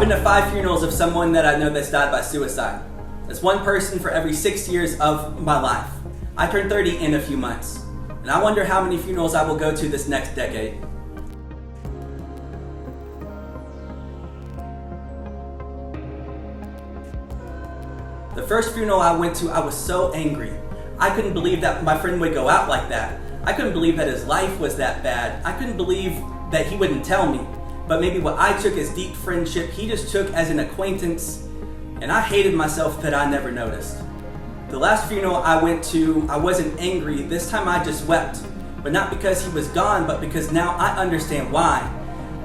been to 5 funerals of someone that I know that's died by suicide. That's one person for every 6 years of my life. I turn 30 in a few months, and I wonder how many funerals I will go to this next decade. The first funeral I went to, I was so angry. I couldn't believe that my friend would go out like that. I couldn't believe that his life was that bad. I couldn't believe that he wouldn't tell me. But maybe what I took as deep friendship, he just took as an acquaintance, and I hated myself that I never noticed. The last funeral I went to, I wasn't angry. This time I just wept. But not because he was gone, but because now I understand why.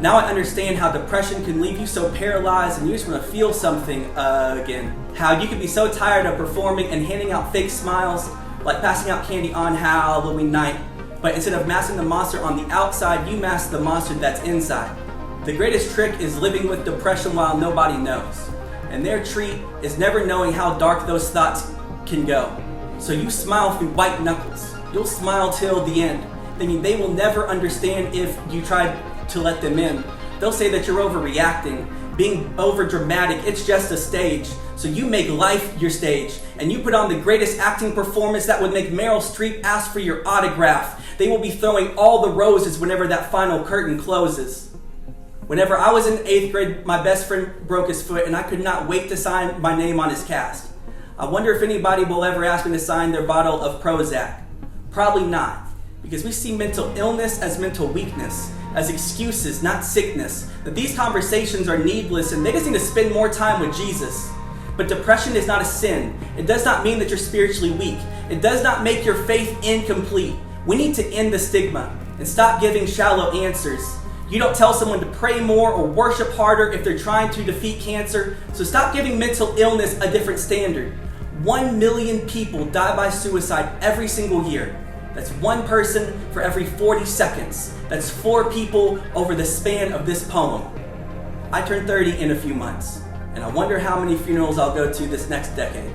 Now I understand how depression can leave you so paralyzed and you just want to feel something again. How you can be so tired of performing and handing out fake smiles, like passing out candy on Halloween night. But instead of masking the monster on the outside, you mask the monster that's inside. The greatest trick is living with depression while nobody knows. And their treat is never knowing how dark those thoughts can go. So you smile through white knuckles. You'll smile till the end. Thinking they will never understand if you tried to let them in. They'll say that you're overreacting, being over dramatic, it's just a stage. So you make life your stage, and you put on the greatest acting performance that would make Meryl Streep ask for your autograph. They will be throwing all the roses whenever that final curtain closes. Whenever I was in 8th grade, my best friend broke his foot, and I could not wait to sign my name on his cast. I wonder if anybody will ever ask me to sign their bottle of Prozac. Probably not, because we see mental illness as mental weakness, as excuses, not sickness, that these conversations are needless and they just need to spend more time with Jesus. But depression is not a sin. It does not mean that you're spiritually weak. It does not make your faith incomplete. We need to end the stigma and stop giving shallow answers. You don't tell someone to pray more or worship harder if they're trying to defeat cancer, so stop giving mental illness a different standard. 1 million people die by suicide every single year. That's 1 person for every 40 seconds. That's 4 people over the span of this poem. I turn 30 in a few months, and I wonder how many funerals I'll go to this next decade.